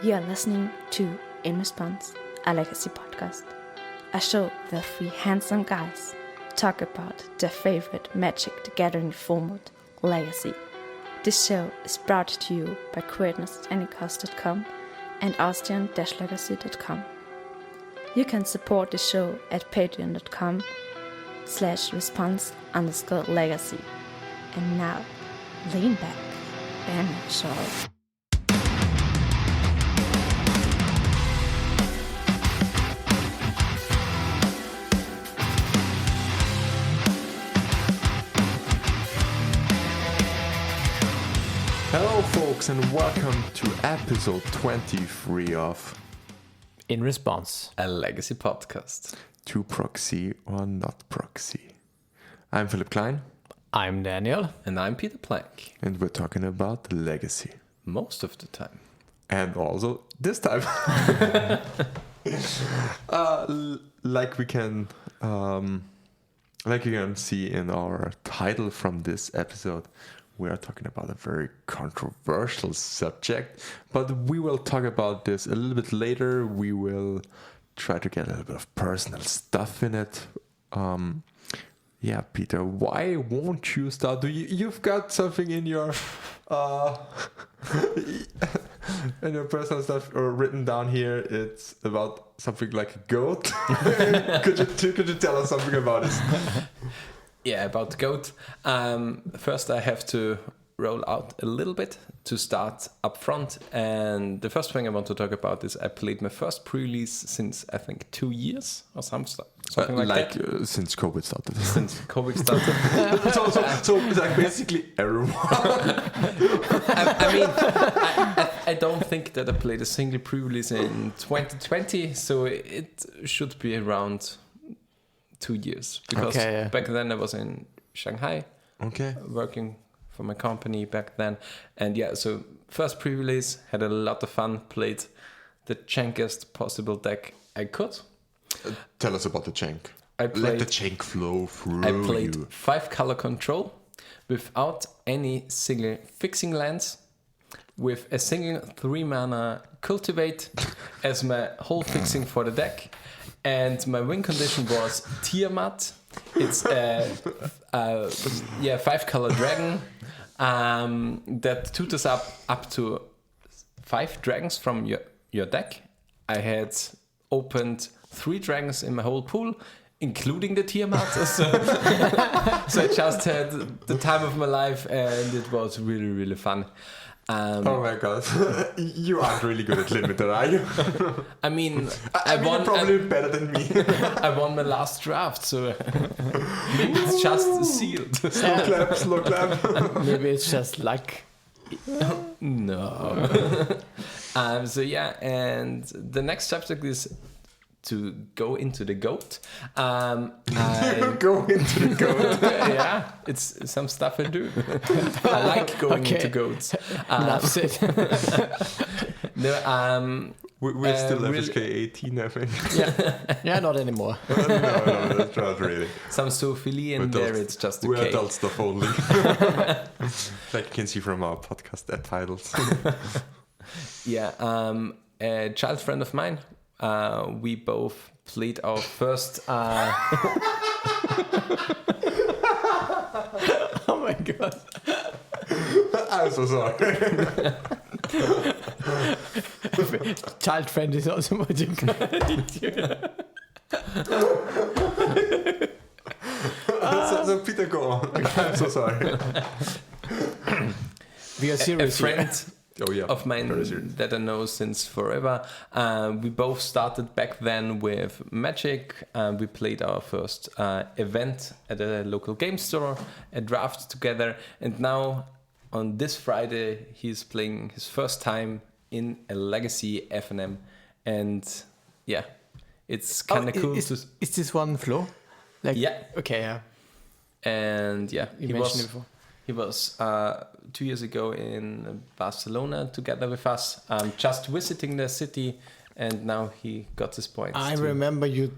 You're listening to In Response, a legacy podcast. A show where three handsome guys talk about their favorite Magic the Gathering format, Legacy. This show is brought to you by creators@dicuss.com and austrian-legacy.com. You can support the show at patreon.com/response_legacy. And now, lean back and enjoy. Hello folks and welcome to episode 23 of In Response, a legacy podcast. To Proxy or Not Proxy. I'm Philip Klein. I'm Daniel. And I'm Peter Plank. And we're talking about Legacy. Most of the time. And also this time. Like you can see in our title from this episode, we are talking about a very controversial subject, but we will talk about this a little bit later. We will try to get a little bit of personal stuff in it. Yeah, Peter, why won't you start? You've got something in your in your personal stuff written down here. It's about something like a goat. Could you tell us something about it? Yeah, about the goat. First, I have to roll out a little bit to start up front. And the first thing I want to talk about is I played my first pre-release since, I think, 2 years or something like that. Since COVID started. Since COVID started. so like basically everyone. I don't think that I played a single pre-release in 2020, so it should be around 2 years, because back then I was in Shanghai, working for my company back then, and so first pre-release, had a lot of fun, played the chankest possible deck I could. Tell us about the chank. Let the chank flow through. I played 5 color control without any single fixing lands, with a single 3 mana cultivate as my whole fixing for the deck. And my win condition was Tiamat. It's a 5-color dragon that tutors up to 5 dragons from your deck. I had opened 3 dragons in my whole pool, including the Tiamat. So I just had the time of my life, and it was really, really fun. Oh my god, you aren't really good at limited, are you? I mean, you're probably better than me. I won my last draft, so maybe it's just sealed. Slow clap. Maybe it's just luck. No. And the next subject is to go into the goat. Go into the goat. Yeah, it's some stuff I do. I like going into goats. That's it. No, we're still FSK 18, I think. Yeah, not anymore. No, that's not really. Some zoophilia in there, it's just okay. We're adult stuff only. Like you can see from our podcast titles. A child friend of mine, we both played our first... Oh my god. I'm so sorry. Child friend is also what you so Peter, go on. I'm so sorry. We are serious. A friend of mine that I know since forever. We both started back then with Magic. We played our first event at a local game store, a draft together, and now on this Friday he's playing his first time in a Legacy FNM, and it's kind of cool. Is this one flow? Okay, yeah. And you mentioned it before. He was 2 years ago in Barcelona together with us, just visiting the city, and now he got his points. I remember you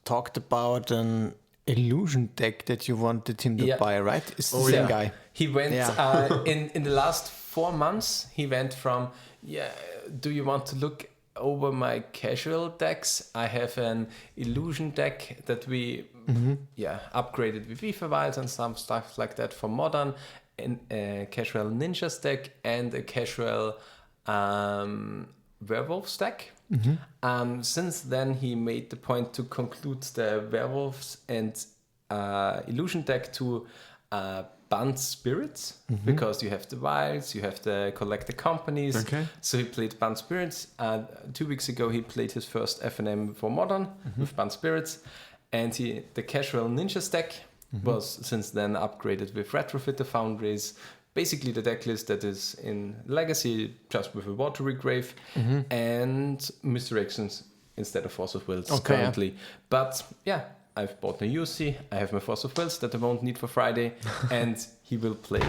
talked about an illusion deck that you wanted him to buy, right? It's the same guy. He went in the last 4 months. He went from Yeah, do you want to look over my casual decks? I have an illusion deck that we upgraded with FIFA Wilds and some stuff like that for modern, and a casual ninjas deck and a casual werewolves deck. Since then he made the point to conclude the werewolves and illusion deck to banned spirits, because you have the wilds, you have to collect the companies. Okay. So he played banned spirits. 2 weeks ago he played his first FNM for modern with banned spirits, and the casual ninjas deck was since then upgraded with retrofit the foundries. Basically the deck list that is in Legacy, just with a watery grave and misdirections instead of Force of Wills currently. But yeah, I've bought a UC, I have my Force of Wills that I won't need for Friday, and he will play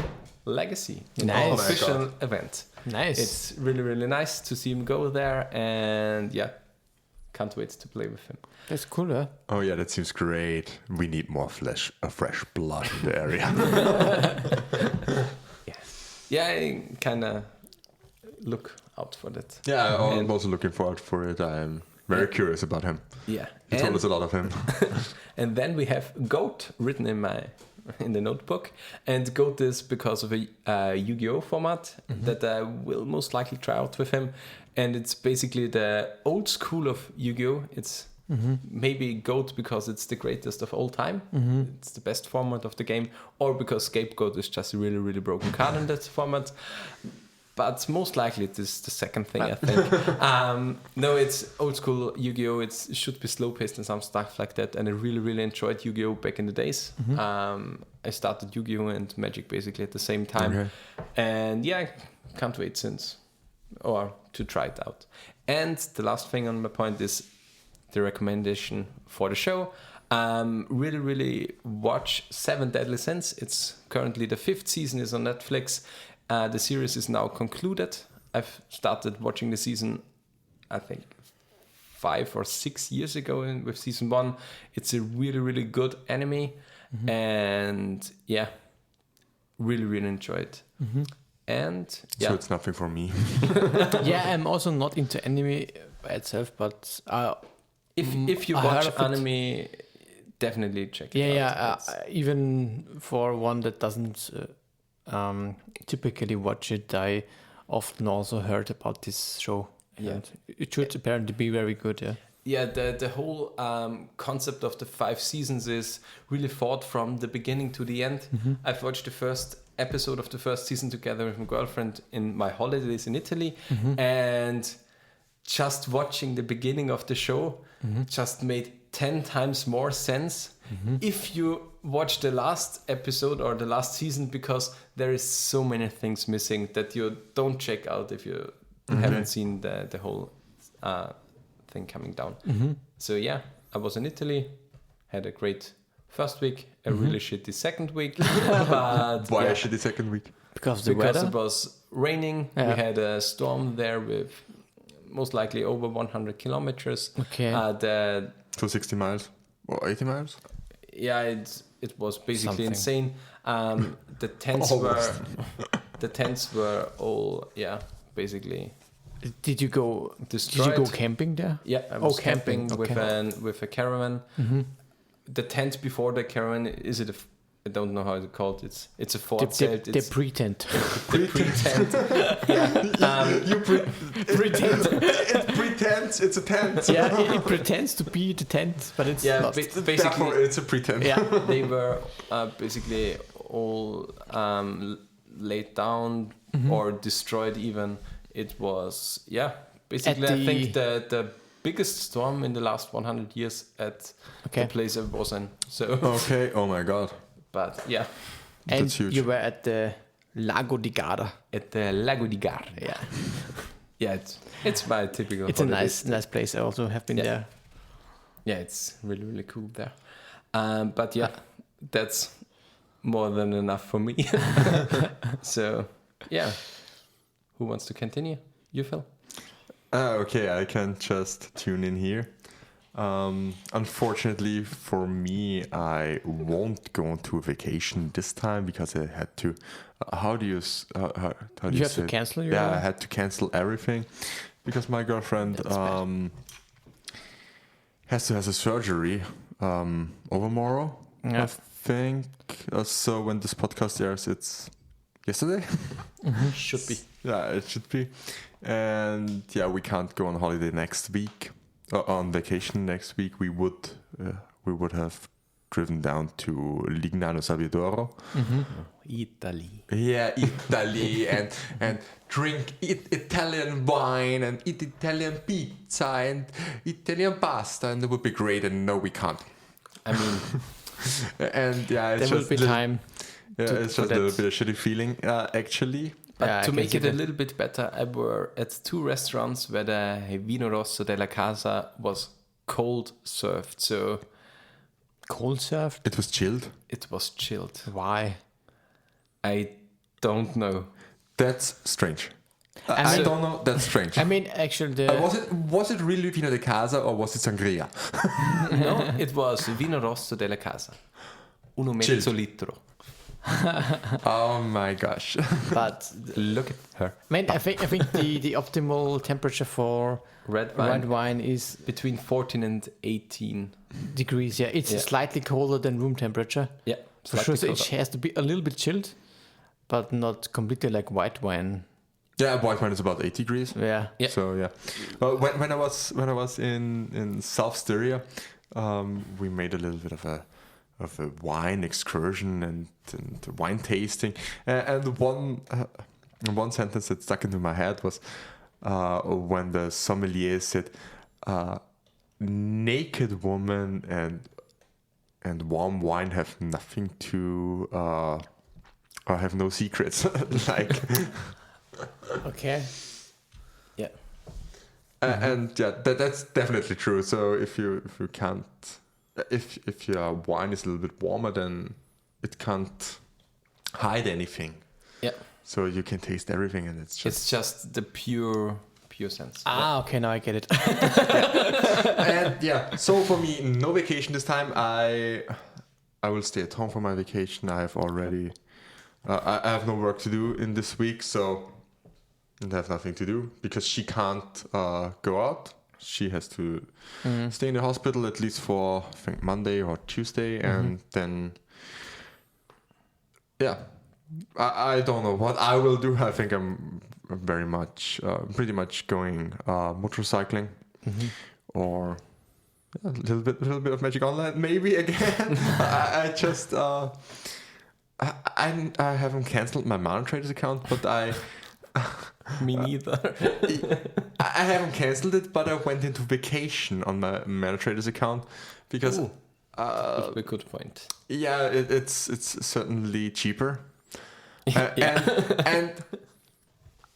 Legacy in Nice. the Oh my official event. Nice. It's really, really nice to see him go there, and yeah, can't wait to play with him. That's cool, huh? Oh yeah, that seems great. We need more fresh blood in the area. Yeah, I kind of look out for that. Yeah, I'm also looking forward for it. I'm very curious about him. Yeah. You told us a lot of him. And then we have Goat written in the notebook, and Goat is because of a Yu-Gi-Oh format that I will most likely try out with him, and it's basically the old school of Yu-Gi-Oh. It's maybe Goat because it's the greatest of all time. It's the best format of the game, or because Scapegoat is just a really, really broken card in that format. But most likely it is the second thing, I think. No, it's old school Yu-Gi-Oh! It should be slow paced and some stuff like that. And I really, really enjoyed Yu-Gi-Oh! Back in the days. I started Yu-Gi-Oh! And Magic basically at the same time. Okay. And yeah, can't wait to try it out. And the last thing on my point is the recommendation for the show. Really, really watch 7 Deadly Sins. It's currently the 5th season is on Netflix. The series is now concluded. I've started watching the season, I think, 5 or 6 years ago with season 1. It's a really, really good anime. And yeah, really, really enjoy it. And yeah. So it's nothing for me. Yeah, I'm also not into anime by itself, but if you I watch heard of it. anime, definitely check it out. Even for one that doesn't typically watch it, I often also heard about this show. Yeah. And it should apparently be very good, yeah. Yeah, the whole concept of the 5 seasons is really thought from the beginning to the end. I've watched the first episode of the first season together with my girlfriend in my holidays in Italy, and just watching the beginning of the show just made 10 times more sense if you watch the last episode or the last season, because there is so many things missing that you don't check out if you haven't seen the whole thing coming down. So yeah, I was in Italy, had a great first week, a really shitty second week. But Why yeah, a shitty second week? Because because weather. it was raining. Yeah. We had a storm there with most likely over 100 kilometers. Okay. So 60 miles or 80 miles? Yeah, it was basically Something. insane. The tents were all basically Did you go destroyed. camping there? Yeah, I was camping, camping with a caravan. The tent before the caravan, I don't know how it's called. It's a fort zelt. The pre-tent. The pre-tent. Yeah. Pre-tent. It pretends it's a tent. Yeah, it pretends to be the tent, but it's not. Basically, Therefore, it's a pretend. Yeah. they were basically all laid down or destroyed even. It was, basically I think the biggest storm in the last 100 years at the place I was in. So Okay, oh my god. but yeah, And That's huge. you were at the Lago di Garda. at the Lago di Garda. Yeah. Yeah, it's my typical It's a holiday. nice place. I also have been there. Yeah, it's really, really cool there. But yeah, that's more than enough for me. So, yeah. Who wants to continue? You, Phil? Okay, I can just tune in here. Unfortunately for me, I won't go into a vacation this time because I had to. How do you You have say to it? cancel your. Yeah, I had to cancel everything because my girlfriend That's bad. has a surgery tomorrow. Yeah. I think. So when this podcast airs, it's yesterday. Should be. Yeah, it should be. And yeah, we can't go on holiday next week. On vacation next week, we would have driven down to Lignano Sabiodoro. Italy. Yeah, Italy and drink Italian wine and eat Italian pizza and Italian pasta, and it would be great. And no, we can't. I mean, and yeah, it's There will just be time. Yeah, to- it's for just a little that. bit of shitty feeling, actually. but Yeah, I to can make see it a that. little bit better, I were at 2 restaurants where the Vino Rosso della Casa was cold served, so Cold served. It was chilled. it was chilled. Why? I don't know. That's strange. I I mean- don't know. That's strange. I mean, actually, the Was it really Vino de Casa or was it sangria? No, it was Vino Rosso della Casa. Uno mezzo Chilled. litro. Oh my gosh. but Look at her. I mean, I think the optimal temperature for Red wine, red wine is between 14 and 18. degrees. Yeah, it's Yeah. slightly colder than room temperature. Yeah, For sure, slightly so it has to be a little bit chilled, but not completely like white wine. Yeah, white wine is about 8 degrees. Yeah. Yeah. So yeah, when I was in South Styria, we made a little bit of a wine excursion and wine tasting, and one sentence that stuck into my head was when the sommelier said, "Naked woman and warm wine have nothing to or have no secrets." Like. Okay. Yeah. And yeah, that's definitely true. So if you can't, if your wine is a little bit warmer, then it can't hide anything. Yeah. So you can taste everything, and it's It's just. just the pure sense. Ah, okay, now I get it. And yeah, so for me, no vacation this time. I will stay at home for my vacation. I have already. I have no work to do in this week, so I have nothing to do because she can't go out. She has to stay in the hospital at least for I think Monday or Tuesday, and then yeah, I don't know what I will do. I think I'm very much, pretty much going motorcycling or a little bit of Magic Online maybe again. I just I haven't cancelled my Mana Traders account, but Me neither. I haven't cancelled it, but I went into vacation on my Mana Traders account because Ooh. That's a good point. yeah, it's certainly cheaper. Yeah. And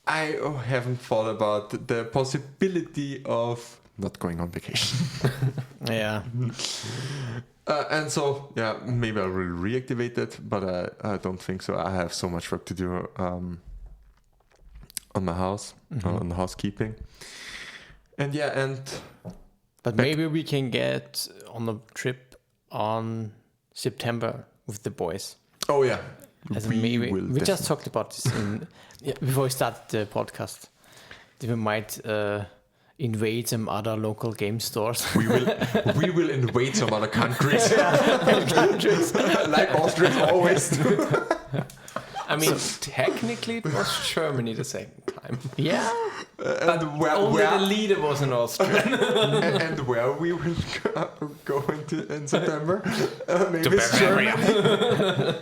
I haven't thought about the possibility of not going on vacation. Yeah. And so, yeah, maybe I will reactivate it, but I don't think so. I have so much work to do on my house, on the housekeeping. And yeah, But maybe we can get on a trip on September with the boys. oh yeah, As in maybe will we just talked about this before we started the podcast. That we might invade some other local game stores. we will invade some other countries, like Austrians always do. I mean, technically it was Germany the second time. Yeah. And Only the leader was an Austrian. and where we will go into in September? Maybe To it's Bavaria. Germany.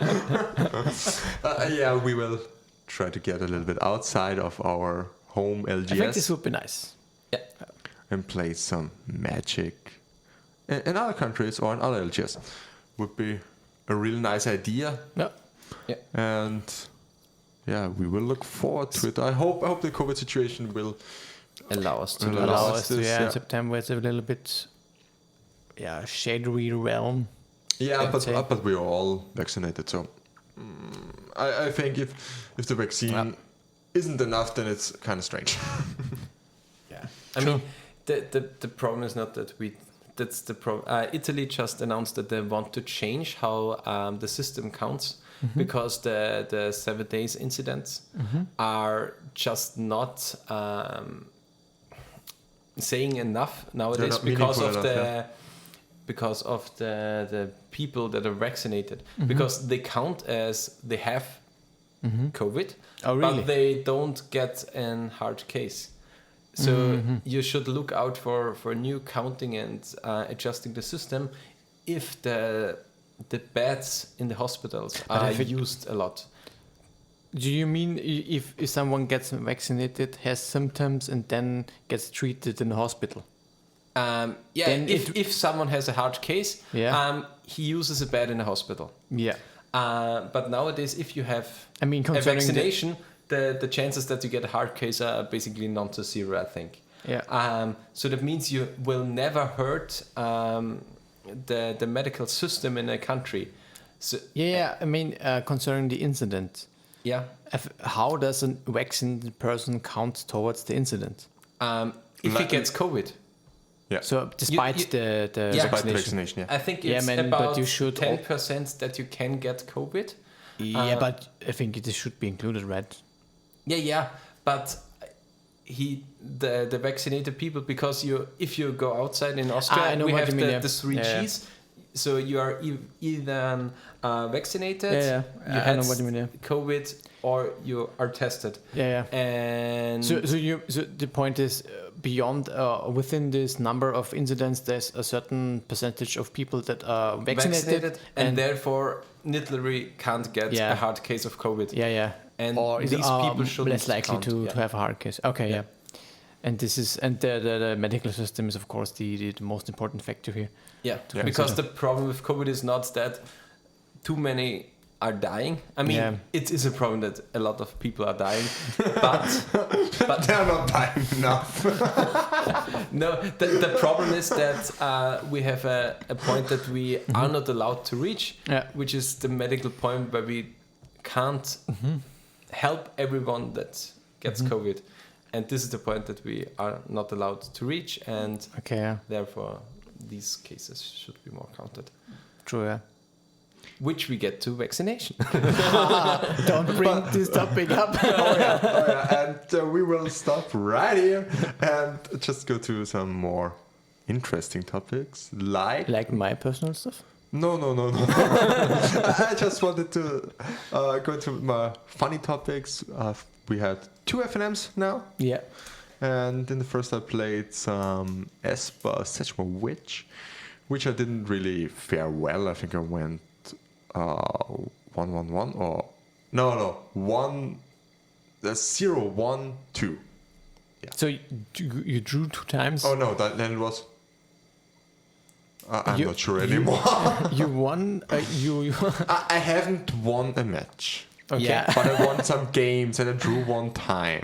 Yeah, we will try to get a little bit outside of our home I think this LGS would be nice. Yeah. and play some Magic in other countries or in other LGS. Would be a really nice idea. Yeah. And yeah, we will look forward to it. I hope the COVID situation will Allow us to Allow do us Allow this. us to, this, in yeah. September it's a little bit shadowy realm. Yeah, I'd say. but we are all vaccinated, so I think if the vaccine isn't enough, then it's kind of strange. Yeah. I mean, the problem is not that we that's the problem. Italy just announced that they want to change how the system counts because the 7 days incidents are just not saying enough nowadays because of the people that are vaccinated, because they count as they have COVID, but they don't get a hard case. So you should look out for new counting and adjusting the system if the beds in the hospitals are used a lot. Do you mean if someone gets vaccinated, has symptoms, and then gets treated in the hospital? If someone has a hard case, he uses a bed in a hospital. Yeah. But nowadays, if you have a vaccination, the chances that you get a hard case are basically non to zero, I think. Yeah. So that means you will never hurt the medical system in a country. So I mean, concerning the incident. Yeah. How does a vaccinated person count towards the incident? If he gets COVID. Yeah. So despite the vaccination, I think it's about but you should 10% that you can get COVID. But I think it should be included, right? Yeah. But the vaccinated people, because if you go outside in Austria, we have the 3 Gs. So you are either vaccinated, you had COVID, or you are tested. And so the point is, beyond within this number of incidents, there's a certain percentage of people that are vaccinated and therefore literally can't get a hard case of COVID. And or these people should less likely to have a hard case. Okay, And this is the medical system is of course the most important factor here. Because the problem with COVID is not that too many are dying. I mean, it is a problem that a lot of people are dying, but they're not dying enough. No, the problem is that we have a point that we are not allowed to reach, which is the medical point where we can't help everyone that gets COVID. And this is the point that we are not allowed to reach, and therefore these cases should be more counted. True, Which we get to vaccination. Don't bring this topic up. And we will stop right here and just go to some more interesting topics, like my personal stuff. No. I just wanted to go to my funny topics. We had 2 FNMs now. Yeah. And in the first I played some Esper Sechmo Witch, which I didn't really fare well. I think I went 1-1-1 or... No. 0-1-2. Yeah. So you drew 2 times? Oh no, then it was... I'm not sure anymore. You won? I haven't won a match. Okay. But I won some games and I drew 1 time.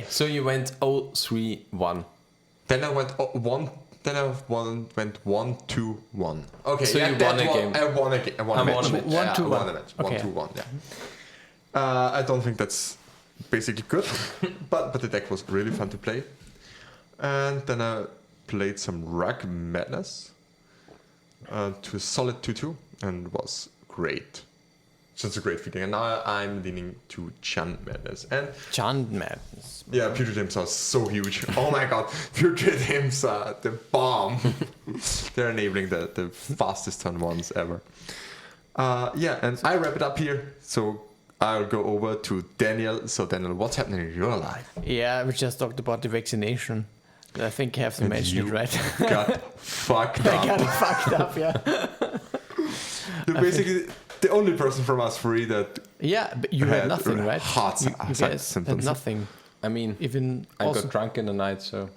So you went 0-3-1. Then I went 1. Then I went 1-2-1. Okay. So you won a game. I won a game. I won a match. 1-2-1. 1-2-1. Yeah. I don't think that's basically good, but the deck was really fun to play. And then I played some Rug Madness to a solid 2-2, and it was great. Just a great feeling. And now I'm leaning to Chant Madness. And Chant Madness. Yeah, Putrid Imps are so huge. Oh my god, Putrid Imps are the bomb. They're enabling the fastest turn ones ever. And I wrap it up here. So I'll go over to Daniel. So Daniel, what's happening in your life? Yeah, we just talked about the vaccination. I think you have to mention it, right? Got fucked up. I got fucked up, yeah. You're basically the only person from us 3 that... Yeah, but you had nothing, right? Hot you guys symptoms. had nothing. I mean, even I got drunk in the night, so...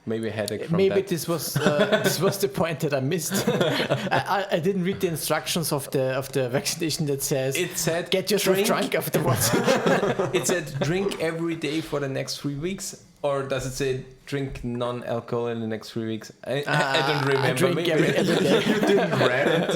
Maybe a headache from Maybe that. this was the point that I missed. I didn't read the instructions of the vaccination that says it said get yourself drunk afterwards. It said drink every day for the next 3 weeks, or does it say drink non-alcohol in the next 3 weeks? I don't remember. I drink every day. You didn't read it.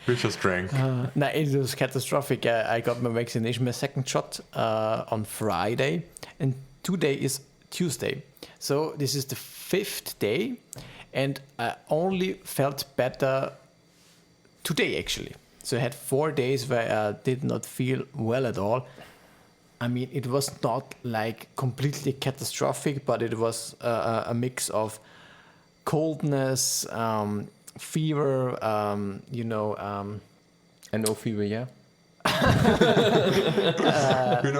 We just drank. No, it was catastrophic. I got my vaccination, my second shot on Friday, and today is Tuesday. So this is the 5th day, and I only felt better today actually. So I had 4 days where I did not feel well at all. I mean, it was not like completely catastrophic, but it was a mix of coldness, fever, And no fever, yeah.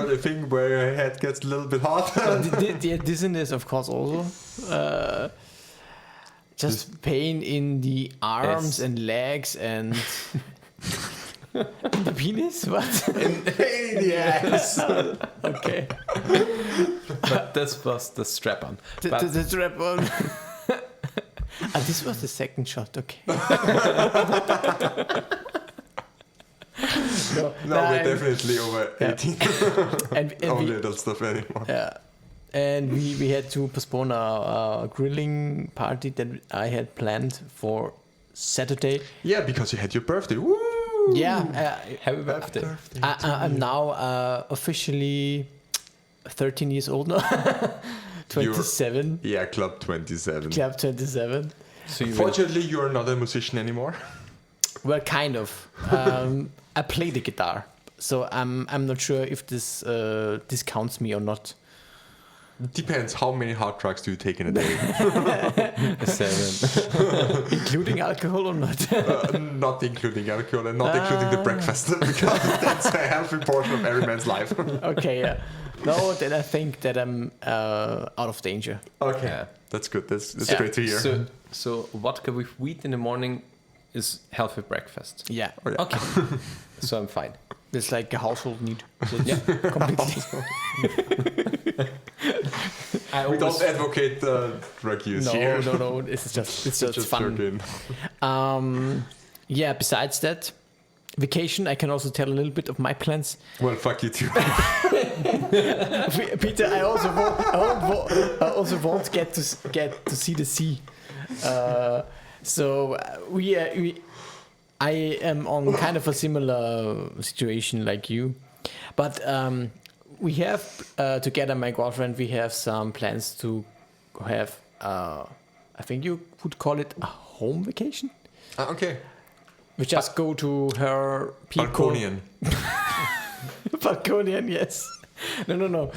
The thing where your head gets a little bit hot. the dizziness, of course, also. Just pain in the arms and legs and the penis. What? Yes. Okay. But this was the strap-on. The strap-on. This was the second shot. Okay. No, we're definitely over 18. and Only adult stuff anymore. Yeah. And we had to postpone a grilling party that I had planned for Saturday. Yeah, because you had your birthday. Woo! Yeah. Happy birthday. I'm now officially 13 years old now. 27. Yeah, Club 27. Club 27. So Fortunately, you're not a musician anymore. Well, kind of. I play the guitar, so I'm not sure if this counts me or not. Depends. How many hard drugs do you take in a day? 7. Including alcohol or not? Not including alcohol and not including the breakfast, because that's a healthy portion of every man's life. Okay, yeah. No, then I think that I'm out of danger. Okay, Yeah. that's good. That's great to hear. So vodka with wheat in the morning is healthy breakfast. Yeah. Oh, yeah. Okay. So I'm fine. It's like a household need. So Yeah. completely. We don't advocate drug use here. No. It's just fun. joking. Yeah. Besides that, vacation. I can also tell a little bit of my plans. Well, fuck you too. Peter, I also won't get to see the sea. So I am on kind of a similar situation like you, but we have together, my girlfriend, we have some plans to have. I think you would call it a home vacation. Okay. We just go to her people. Balkonian. Balkonian, yes. No.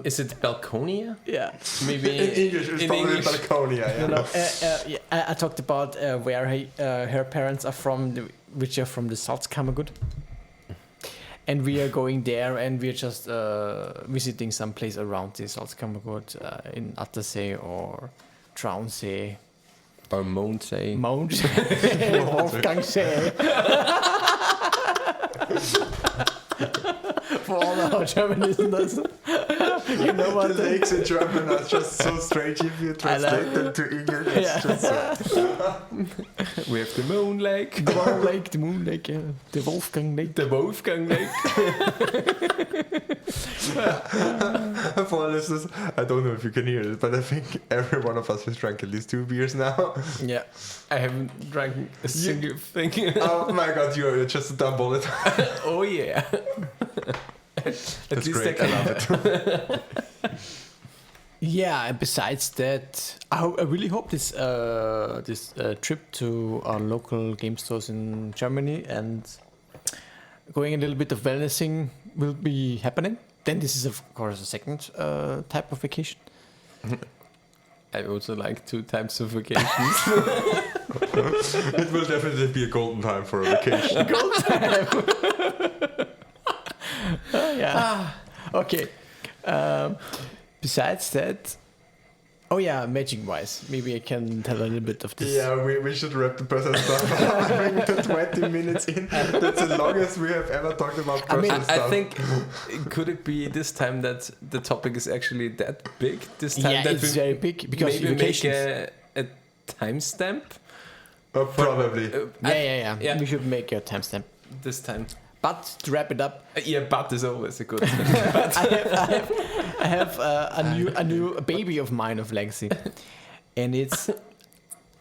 Is it Balconia? Yeah. Maybe In English, it's probably Balconia. Yeah. No. I talked about where her parents are from, which are from the South Kammergut. And we are going there, and we're just visiting some place around the South Kammergut, in Attersee or Traunsee. Or Mondsee. Wolfgangsee. For all our German listeners. You know what? The lakes in German are just so strange if you translate them to English. It's just We have the Moon Lake. The Moon Lake, yeah. The Wolfgang Lake. The Wolfgang Lake. For listeners, I don't know if you can hear it, but I think every one of us has drank at least 2 beers now. Yeah. I haven't drank a single thing. Oh my god, you're just a dumb bullet. Oh yeah. That's great. I love it. Yeah, and besides that, I really hope this trip to our local game stores in Germany and going a little bit of wellnessing will be happening. Then this is, of course, a second type of vacation. I also like 2 types of vacations. It will definitely be a golden time for a vacation. Golden time! Yeah. Okay. Besides that, magic-wise, maybe I can tell a little bit of this. Yeah, we should wrap the personal stuff up. I think we're 20 minutes in. That's the longest we have ever talked about personal stuff. I think, could it be this time that the topic is actually that big? This time Yeah, that it's very big because maybe make vacations. a timestamp? Probably. Yeah. We should make a timestamp. This time. But to wrap it up, Yeah, but is always a good thing. I have a new baby of mine of legacy, and it's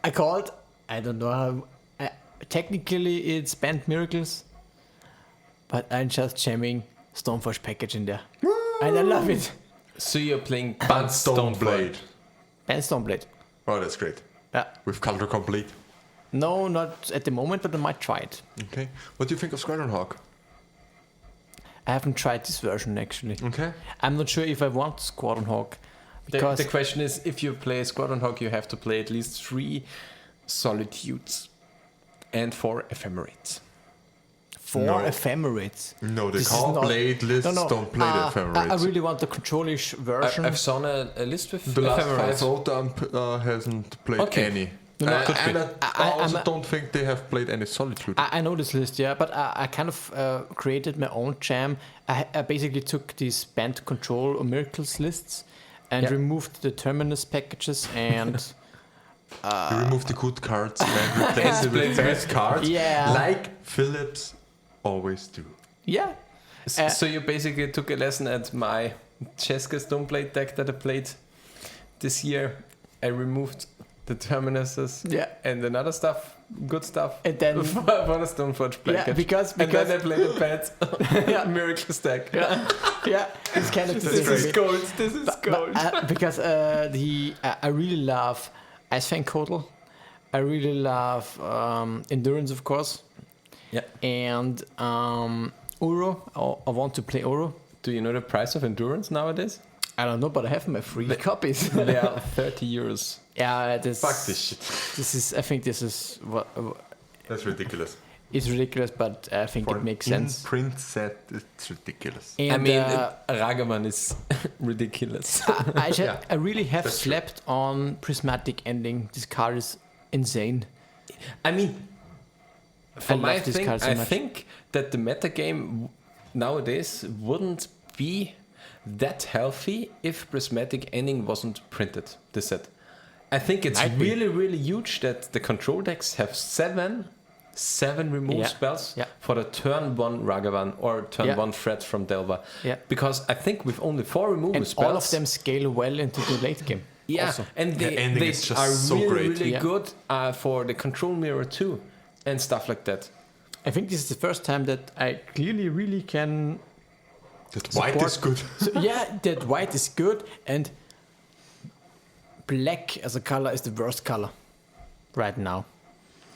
I don't know how. Technically, it's Band Miracles, but I'm just jamming Stoneforge package in there, and I love it. So you're playing Band Stoneblade. Band Stoneblade. Oh, that's great. with color complete. No, not at the moment, but I might try it. Okay. What do you think of Squadron Hawk? I haven't tried this version actually. Okay. I'm not sure if I want Squadron Hawk. Because the question is, if you play Squadron Hawk, you have to play at least 3 Solitudes and 4 Ephemerates. 4 Ephemerates. No, the call blade lists don't play the Ephemerates. I really want the controlish version. I've seen a list with the last Ephemerates. 5 OTAN hasn't played any. And I also don't think they have played any Solitude. I know this list, yeah, but I kind of created my own jam. I basically took these band control or miracles lists and removed the terminus packages and... you remove the good cards and replace it with best cards, like Philips always do. Yeah. So you basically took a lesson at my Cheska Stoneblade deck that I played this year. I removed the terminuses and another stuff, good stuff, and then for the Stoneforge package. Yeah, because and then I played a bad Miracle stack. It's kind of this is gold. This is gold. Because I really love Icefang Kotal. I really love Endurance, of course. Yeah. And Uro. I want to play Uro. Do you know the price of Endurance nowadays? I don't know, but I have my free copies. They are 30 euros. Yeah, fuck this shit. I think this is what. That's ridiculous. It's ridiculous, but I think it makes sense. Print set, it's ridiculous. And, I mean, Ragavan is ridiculous. I really have slept on Prismatic Ending. This card is insane. I mean, for my thing, I think that the metagame nowadays wouldn't be that healthy if Prismatic Ending wasn't printed, this set. I think it's really huge that the control decks have seven remove spells for the turn 1 Ragavan or turn 1 threat from Delva. Yeah. Because I think with only 4 removal spells... all of them scale well into the late game. Yeah, also. And they are so really good for the control mirror too and stuff like that. I think this is the first time that I clearly really can... That white is good. That white is good, and black as a color is the worst color right now.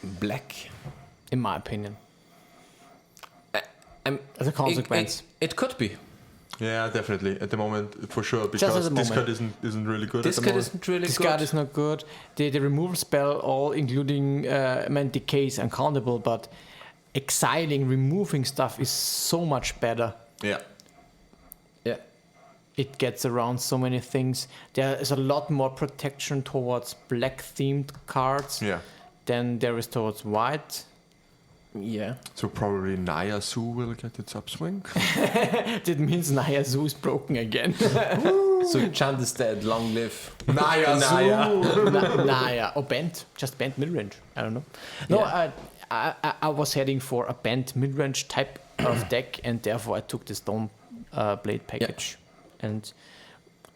Black, in my opinion. As a consequence, it could be. Yeah, definitely. At the moment, for sure, because this card isn't really good. This card isn't really good. This card is not good. The removal spell, all including decay is uncountable, but exiling, removing stuff is so much better. Yeah. Yeah. It gets around so many things. There is a lot more protection towards black themed cards than there is towards white. Yeah. So probably Naya Zoo will get its upswing. That means Naya Zoo is broken again. So Chant is dead. Long live Naya Zoo. Naya. Or bent. Just bent midrange. I don't know. No, I was heading for a bent midrange type of deck, and therefore I took the Stone Blade package. And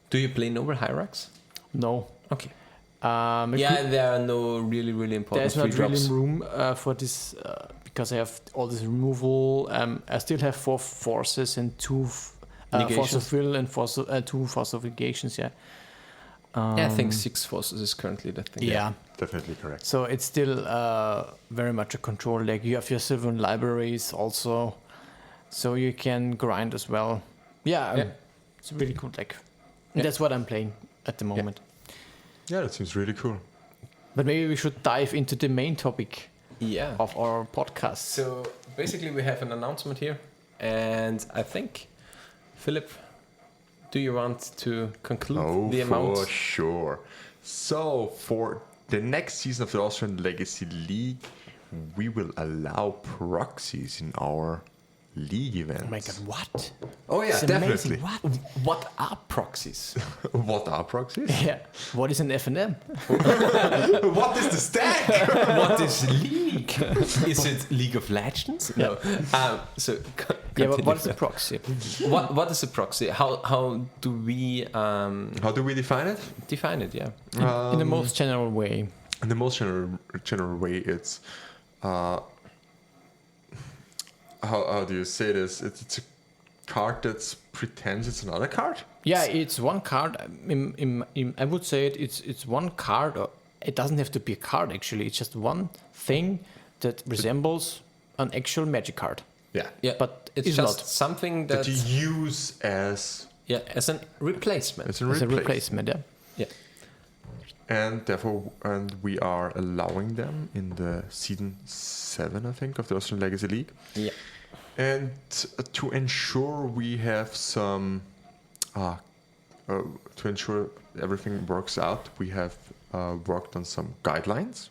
do you play Noble Hyrax? No. Okay. There are no really important free drops. There's not really room for this because I have all this removal. I still have 4 forces and 2 force of will and 2 force of negations. Yeah. I think 6 forces is currently the thing. Yeah, definitely correct. So it's still very much a control deck. You have your Sylvan libraries also, so you can grind as well. It's a really cool deck. And that's what I'm playing at the moment. Yeah, that seems really cool. But maybe we should dive into the main topic of our podcast. So basically we have an announcement here, and I think, Philip, do you want to conclude the amount? For sure. So for the next season of the Austrian Legacy League, we will allow proxies in our league events. Oh my god, what? Oh yeah, definitely. What are proxies? What are proxies? Yeah. What is an FNM? What is the stack? What is league? Is it League of Legends? No. But what is a proxy? What is a proxy? How do we define it? Define it, yeah. In the most general way. In the most general way, it's how do you say this? It's a card that pretends it's another card. Yeah, it's one card. I would say it's one card or it doesn't have to be a card actually. It's just one thing that resembles an actual Magic card. Yeah, but it's just something that you use as as a replacement. As a replacement, yeah. And therefore, we are allowing them in the season 7, I think, of the Austrian Legacy League. Yeah. And to ensure we have some, to ensure everything works out, we have worked on some guidelines.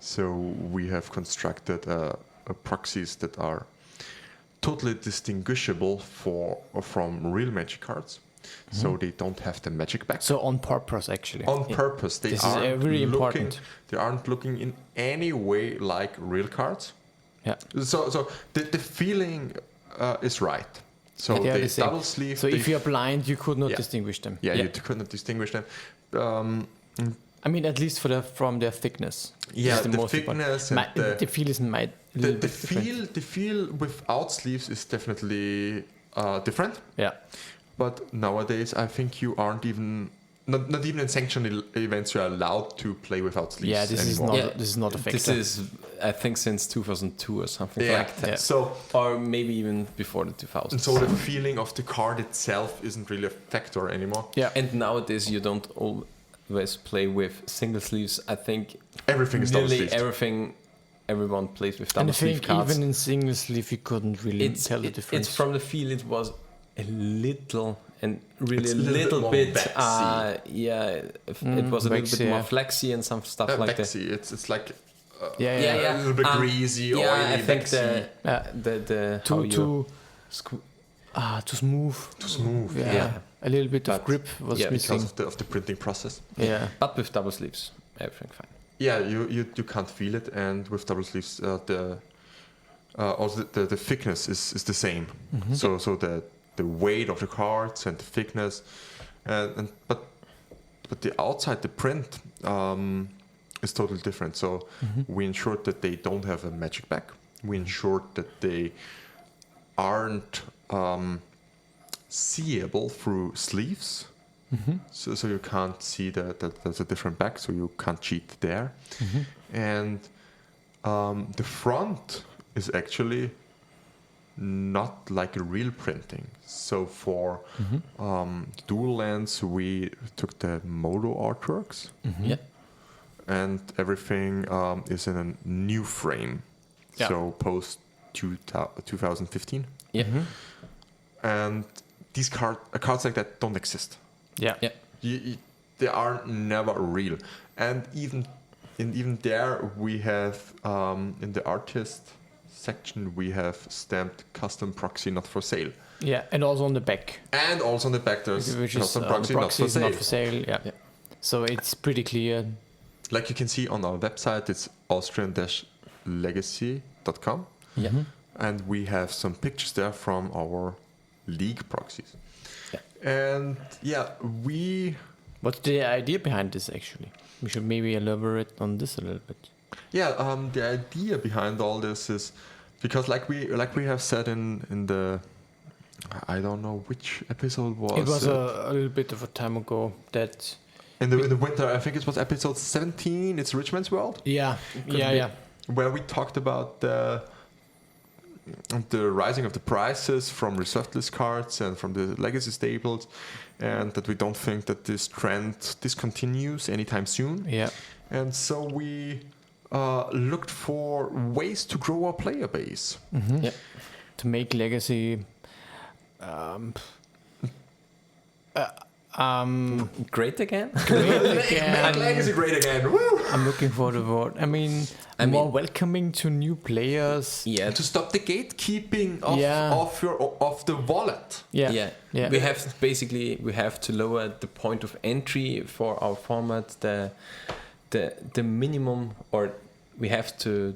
So we have constructed proxies that are totally distinguishable from real Magic cards. So they don't have the magic back. So on purpose, actually. On purpose, this is really important. They aren't looking in any way like real cards. Yeah. So the feeling is right. So they double sleeve. So if you're blind, you could not distinguish them. Yeah, you could not distinguish them. I mean, at least from their thickness. Yeah, the thickness and the feel is the feel without sleeves is definitely different. Yeah. But nowadays, I think you aren't even not even in sanctioned events you're allowed to play without sleeves. Yeah, this is not a factor. This is, I think, since 2002 or something like that. Yeah. So, or maybe even before the 2000s. So the feeling of the card itself isn't really a factor anymore. Yeah. And nowadays you don't always play with single sleeves. I think everything is double sleeved. Everyone plays with double sleeve cards. And I think even in single sleeve you couldn't really tell the difference. It's from the feel. It was a little and really a little bit it was a little bit more flexy and some stuff like that. It's like a little bit greasy, oily. I think the too smooth. Too smooth. Yeah. A little bit of grip was missing because of the printing process. Yeah. But with double sleeves, everything fine. Yeah, you can't feel it, and with double sleeves also the thickness is the same. So the weight of the cards and the thickness, but the outside, the print is totally different. So we ensured that they don't have a magic back. We ensured that they aren't seeable through sleeves. So you can't see that there's a different back, so you can't cheat there. And the front is actually not like a real printing. So for dual lens, we took the Modo artworks, and everything is in a new frame. So post 2015. And these cards like that don't exist. They are never real. And even there we have in the artist section we have stamped custom proxy not for sale. Yeah, and also on the back. And also on the back there's custom proxy not for sale. Yeah. So it's pretty clear. Like you can see on our website, it's austrian-legacy.com. And we have some pictures there from our league proxies. And what's the idea behind this actually? We should maybe elaborate on this a little bit. The idea behind all this is because like we have said in the, I don't know which episode was it. Was a little bit of a time ago that in the winter, I think it was episode 17. It's Richmond's World. Where we talked about the rising of the prices from reserved list cards and from the legacy staples, and that we don't think that this trend discontinues anytime soon. And so we looked for ways to grow our player base. To make legacy great again. Legacy great again. Woo! I'm looking for the word. I mean more welcoming to new players. To stop the gatekeeping of the wallet. We have to lower the point of entry for our format. The minimum, or we have to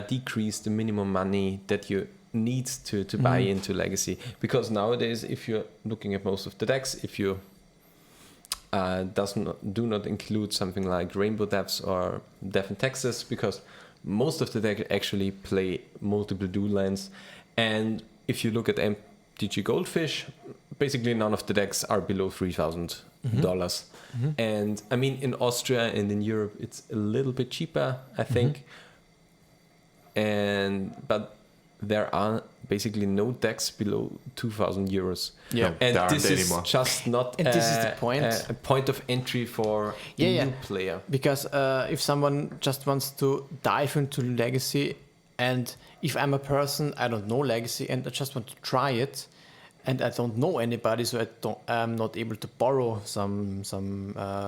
decrease the minimum money that you need to buy into Legacy, because nowadays if you're looking at most of the decks, if you do not include something like Rainbow Depths or Death in Texas, because most of the deck actually play multiple dual lands. And if you look at MTG Goldfish, basically none of the decks are below $3,000. And I mean, in Austria and in Europe, it's a little bit cheaper, I think. But there are basically no decks below 2,000 euros. Yeah, and there this aren't is anymore. just not And this is the point. a point of entry for a new player. Because if someone just wants to dive into Legacy, and if I'm a person, I don't know Legacy, and I just want to try it, and I don't know anybody, so I'm not able to borrow some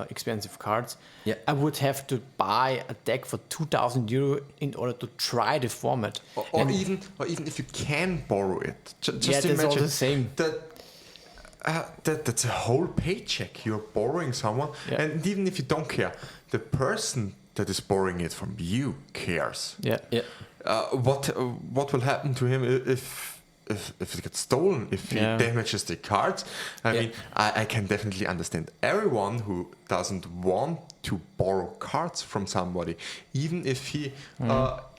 expensive cards. Yeah. I would have to buy a deck for 2,000 euro in order to try the format. Or even if you can borrow it, just that's imagine all the same. That's a whole paycheck you're borrowing someone, and even if you don't care, the person that is borrowing it from you cares. Yeah. What will happen to him if it gets stolen, if he damages the cards? I mean, I can definitely understand everyone who doesn't want to borrow cards from somebody, even if he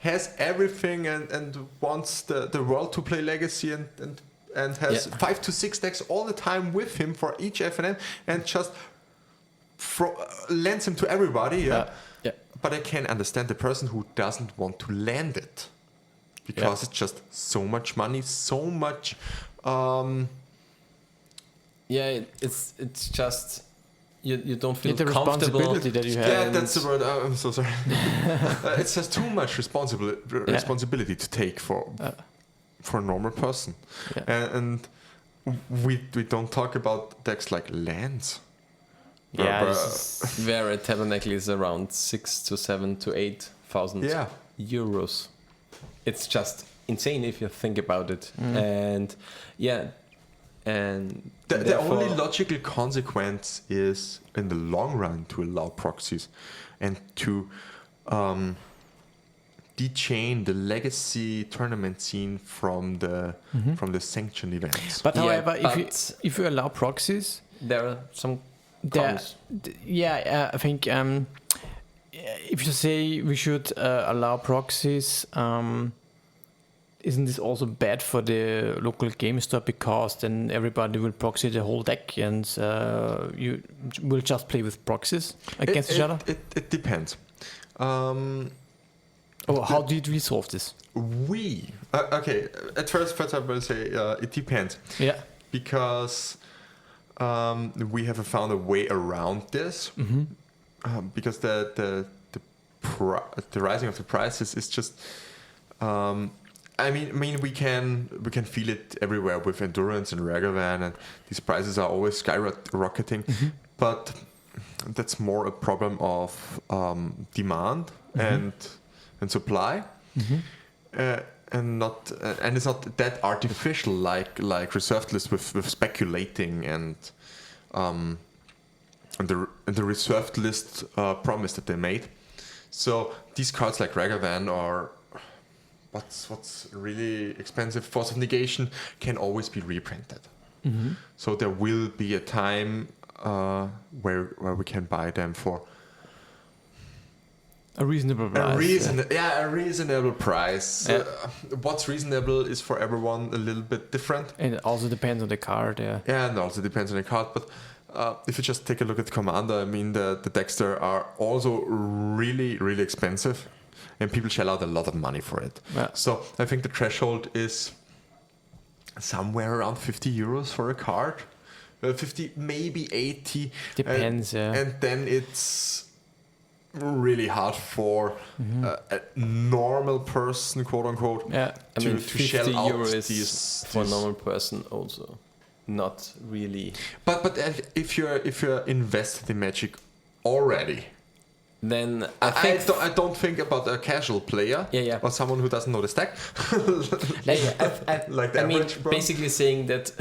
has everything and wants the world to play Legacy and has 5 to 6 decks all the time with him for each FNM and just lends him to everybody. But I can understand the person who doesn't want to lend it, because it's just so much money, so much. It's just you don't feel the comfortable. responsibility that you have. Yeah, that's the word. I'm so sorry. It's just too much responsibility to take for a normal person, and we don't talk about decks like lands. Where a tabernacle is around 6 to 7 to 8,000 euros. It's just insane if you think about it. And the only logical consequence is, in the long run, to allow proxies and to dechain the Legacy tournament scene from the sanctioned events. But however, if you allow proxies, there are some. I think if you say we should allow proxies, isn't this also bad for the local game store, because then everybody will proxy the whole deck and you will just play with proxies against each other? It depends. How did we solve this? Okay. At first I will say it depends. Yeah. Because we have found a way around this, because the rising of the prices is just. I mean, we can feel it everywhere with Endurance and Ragavan, and these prices are always skyrocketing. But that's more a problem of demand and supply. And it's not that artificial like reserved list with speculating and the reserved list promise that they made. So these cards like Ragavan or what's really expensive, Force of Negation, can always be reprinted. So there will be a time where we can buy them for a reasonable price. A reasonable price. What's reasonable is for everyone a little bit different. And it also depends on the card, Yeah, and also depends on the card. But if you just take a look at Commander, I mean, the decks there are also really, really expensive. And people shell out a lot of money for it. Yeah. So I think the threshold is somewhere around 50 euros for a card. 50, maybe 80. Depends, And then it's really hard for a normal person, quote unquote, to shell out these for a normal person also not really. But if you're invested in Magic already, then I don't think about a casual player or someone who doesn't know the stack. Like the average bro. Basically saying that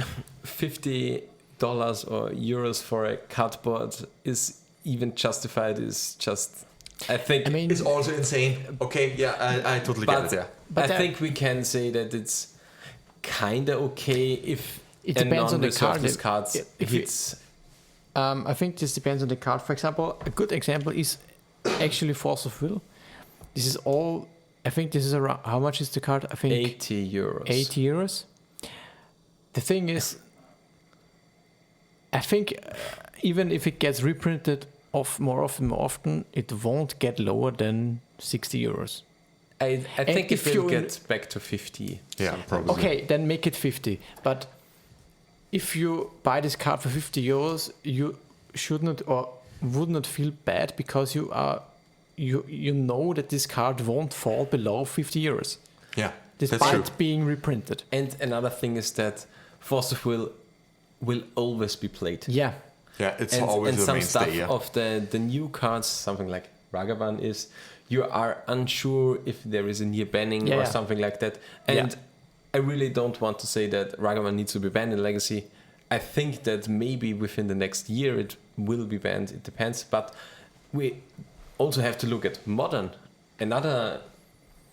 $50 or euros for a cardboard is even justified is just, I think, it's also insane. Okay, I totally get it. Yeah, but I think we can say that it's kind of okay if it depends on the card. Cards. If it's, I think this depends on the card. For example, a good example is actually Force of Will. This is all. I think this is around. How much is the card? I think 80 euros. 80 euros. The thing is, I think even if it gets reprinted more often, it won't get lower than 60 euros. I think it will get back to 50. Yeah, probably. Okay, then make it 50. But if you buy this card for 50 euros, you should not or would not feel bad because you know that this card won't fall below 50 euros. Yeah, despite being reprinted. And another thing is that Force of Will always be played. Yeah. Yeah, it's always the mainstay. And some stuff of the new cards, something like Ragavan is, you are unsure if there is a near banning or something like that. And I really don't want to say that Ragavan needs to be banned in Legacy. I think that maybe within the next year it will be banned. It depends. But we also have to look at Modern, another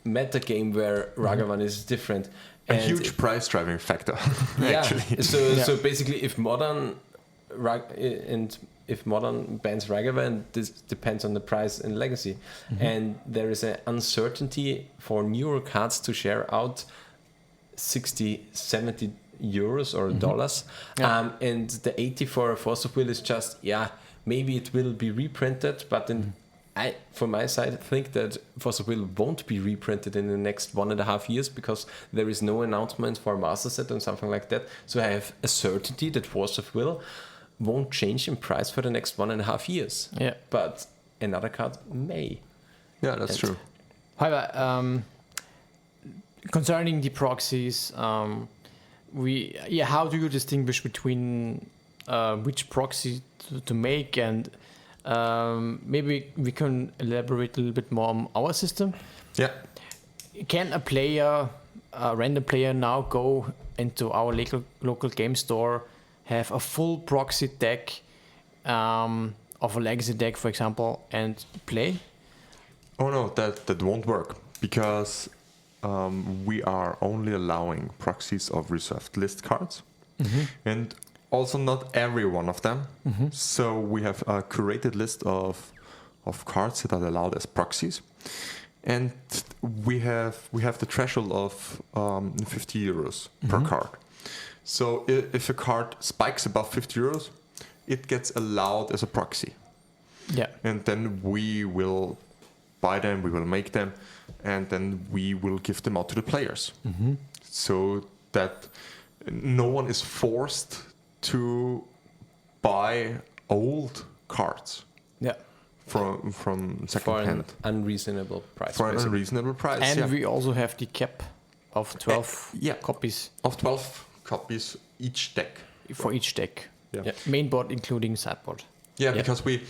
meta game where Ragavan is different. A huge price driving factor, actually. So basically, if Modern bans Ragavan, this depends on the price in Legacy. And there is an uncertainty for newer cards to share out 60, 70 euros or dollars. And the 80 for Force of Will is just, maybe it will be reprinted, but then I, for my side, think that Force of Will won't be reprinted in the next 1.5 years because there is no announcement for Master Set and something like that. So I have a certainty that Force of Will won't change in price for the next 1.5 years. Yeah. But another card may. Yeah, that's true. However, concerning the proxies, how do you distinguish between which proxy to make, and maybe we can elaborate a little bit more on our system? Yeah. Can a random player now go into our local game store, have a full proxy deck of a legacy deck, for example, and play? Oh no, that won't work because we are only allowing proxies of reserved list cards, and also not every one of them. So we have a curated list of cards that are allowed as proxies, and we have the threshold of 50 euros per card. So if a card spikes above 50 euros, it gets allowed as a proxy. Yeah. And then we will buy them, we will make them, and then we will give them out to the players. So that no one is forced to buy old cards. Yeah. From second hand. For an unreasonable price. For an unreasonable price. And we also have the cap of 12 copies. Of 12 copies each deck. For each deck. Main board including sideboard. Yeah, because we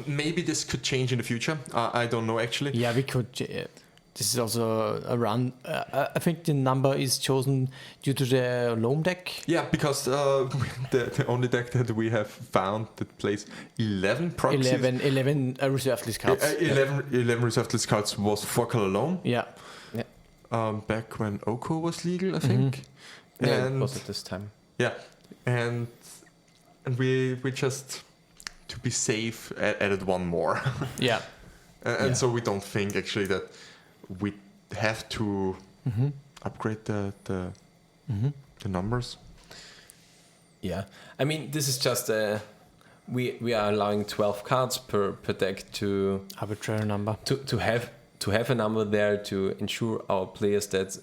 maybe this could change in the future. I don't know actually. Yeah, we could. This is also a run. I think the number is chosen due to the loam deck. Yeah, because the only deck that we have found that plays 11 proxies. 11 reserved list cards. 11 reserved list cards was 4-color loam. Yeah. Back when Oko was legal, I think. Yeah, it was at this time. Yeah, and we just, to be safe, added one more. Yeah. And so we don't think actually that we have to upgrade the numbers. Yeah, I mean this is just we are allowing 12 cards per deck to arbitrary number to have a number there to ensure our players that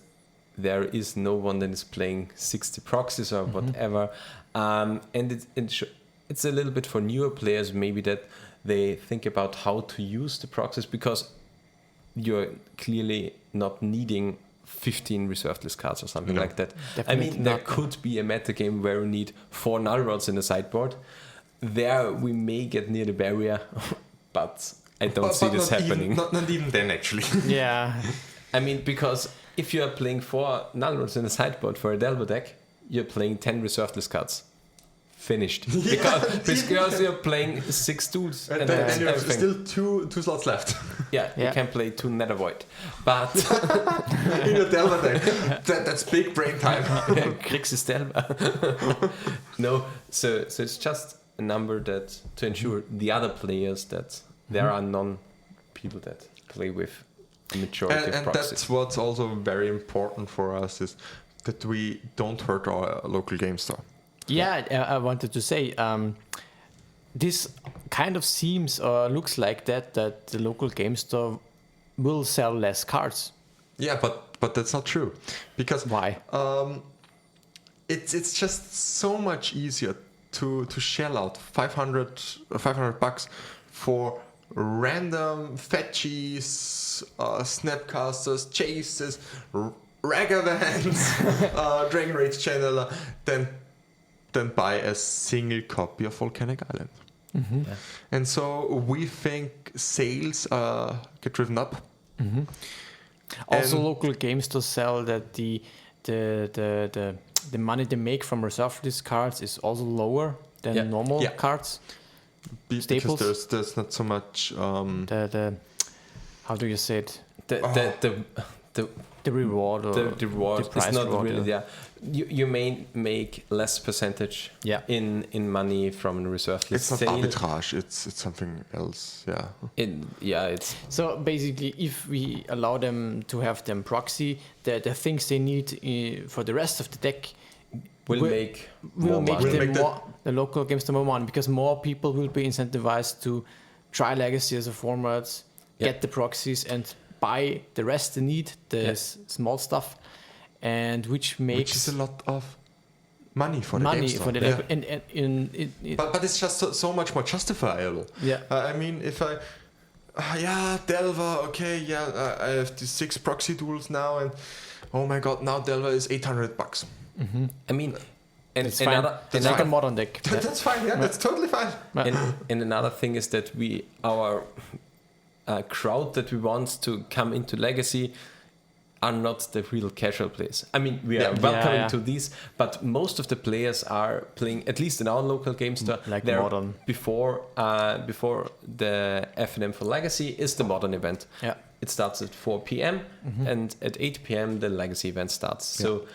there is no one that is playing 60 proxies or whatever, and it's a little bit for newer players maybe that they think about how to use the proxies because you're clearly not needing 15 reserved list cards or something like that. Definitely. I mean, there could be a meta game where we need 4 null rods in the sideboard. There we may get near the barrier, but I don't see this happening. Not even then, actually. Yeah. I mean, because if you are playing 4 null rods in the sideboard for a Delver deck, you're playing 10 reserved list cards. Finished. Because you're playing 6 tools. And you have still two slots left. Yeah, you can play 2 Nether Void. But in your Delver deck, that's big brain time. Grixis Delver. No, so it's just a number that to ensure the other players that there are non-people that play with the majority of proxies. And that's what's also very important for us is that we don't hurt our local game store. Yeah, I wanted to say, this kind of seems or looks like that the local game store will sell less cards. Yeah, but that's not true, because why? It's just so much easier to shell out $500 bucks for random fetchies, snapcasters, chases, rag events, Dragon Rage Channeler, than buy a single copy of Volcanic Island. Mm-hmm. Yeah. And so we think sales get driven up. Mm-hmm. Also, And local game stores sell that the money they make from reserve list cards is also lower than normal cards. Because there's not so much the how do you say it? The reward or the reward price is not reward, really you may make less percentage in money from a reserve list it's not sale. arbitrage, it's something else. It's so basically if we allow them to have them proxy, the things they need for the rest of the deck will make the local game store more money, because more people will be incentivized to try Legacy as a format, get the proxies and buy the rest they need, small stuff, and which is a lot of money for the game store. But it's just so much more justifiable. I mean, if I Delver, okay, I have the 6 proxy duels now, and oh my god, now Delver is $800. Mm-hmm. I mean, and it's like a modern deck. That's fine. That's totally fine. And another thing is that our crowd that we want to come into Legacy are not the real casual players. I mean, we are welcoming to these, but most of the players are playing, at least in our local game store, like modern. Before the FNM for Legacy is the modern event. Yeah. It starts at 4 p.m. And at 8 p.m. the Legacy event starts. So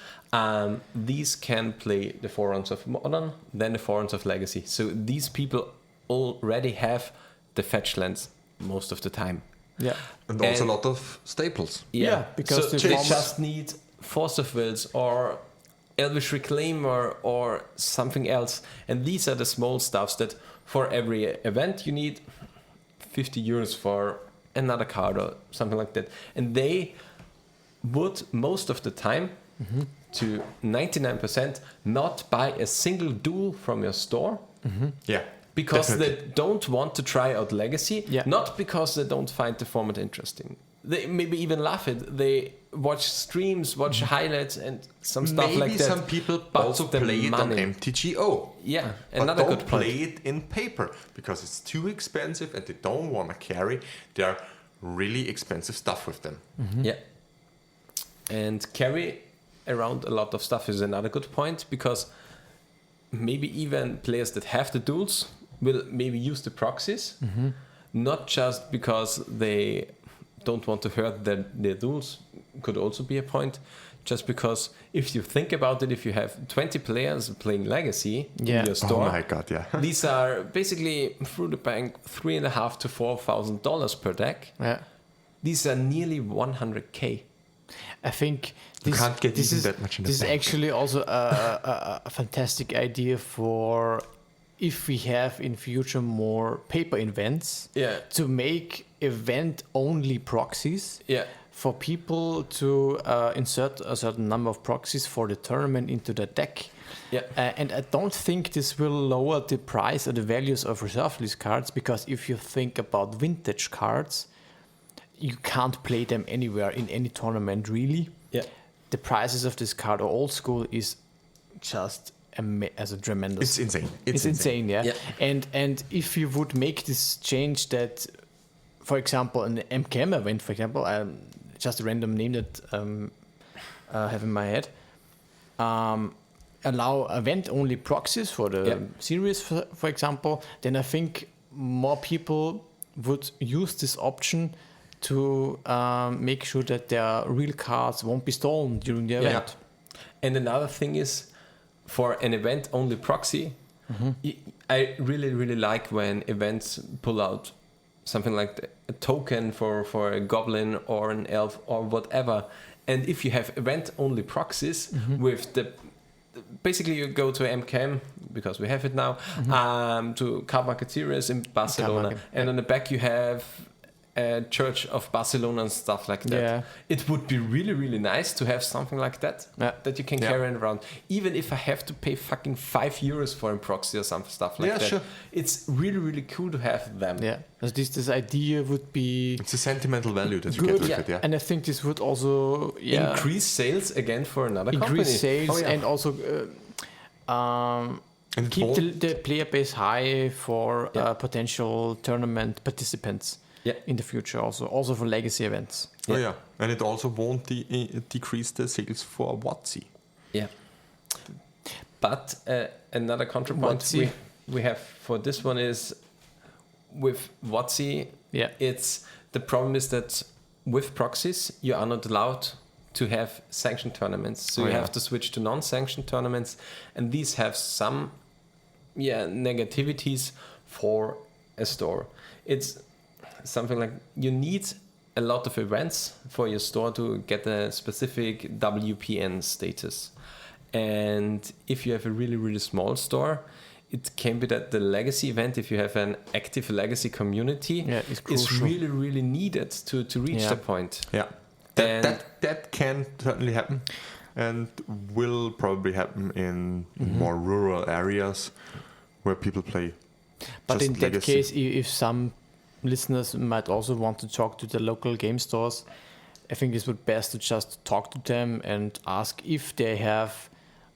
these can play the 4 rounds of modern, then the 4 rounds of Legacy. So these people already have the fetch lands most of the time. Yeah. And also a lot of staples. Yeah, because they just need Force of Wills or Elvish Reclaimer or something else. And these are the small stuffs that for every event you need 50 euros for another card or something like that. And they would most of the time, to 99%, not buy a single duel from your store. Yeah. Because they don't want to try out Legacy, not because they don't find the format interesting. They maybe even love it. They watch streams, watch highlights and some stuff like that. Maybe some people also play it on MTGO. Yeah, another good point. Play it in paper because it's too expensive and they don't want to carry their really expensive stuff with them. Yeah. And carry around a lot of stuff is another good point, because maybe even players that have the duels will maybe use the proxies, not just because they don't want to hurt their duels, could also be a point, just because if you think about it, if you have 20 players playing Legacy in your store, oh my god, these are basically through the bank $3,500 to $4,000 per deck. Yeah, these are nearly 100k. I think you can't get even that much in the This bank. is actually also a fantastic idea for if we have in future more paper events, to make event-only proxies for people to insert a certain number of proxies for the tournament into the deck. And I don't think this will lower the price or the values of reserve list cards, because if you think about vintage cards, you can't play them anywhere in any tournament, really. Yeah. The prices of this card or old school is just as a tremendous. It's insane. It's insane, yeah. And if you would make this change that, for example, an MKM event, for example, just a random name that I have in my head, allow event-only proxies for the series, for example, then I think more people would use this option to make sure that their real cards won't be stolen during the event. And another thing is, for an event-only proxy, I really, really like when events pull out something like a token for a goblin or an elf or whatever. And if you have event-only proxies with basically you go to MKM, because we have it now, to Card Market Series in Barcelona. And on the back you have a Church of Barcelona and stuff like that. Yeah. It would be really, really nice to have something like that that you can carry around. Even if I have to pay fucking €5 for a proxy or some stuff like that. Sure. It's really, really cool to have them. Yeah. This idea would be... It's a sentimental value that you get with it, And I think this would also... increase sales again for another company. Increase sales and also... and keep the player base high for potential tournament participants in the future, also for legacy events. Oh yeah, and it also won't decrease the sales for WotC. Yeah, but another counterpoint we have for this one is with WotC. Yeah, it's the problem is that with proxies you are not allowed to have sanctioned tournaments, so you have to switch to non-sanctioned tournaments, and these have some negativities for a store. It's something like you need a lot of events for your store to get a specific WPN status, and if you have a really, really small store, it can be that the legacy event, if you have an active legacy community, is really, really needed to reach the point. Yeah. That can certainly happen, and will probably happen in more rural areas where people play. But in that case, if some listeners might also want to talk to the local game stores, I think it would be best to just talk to them and ask if they have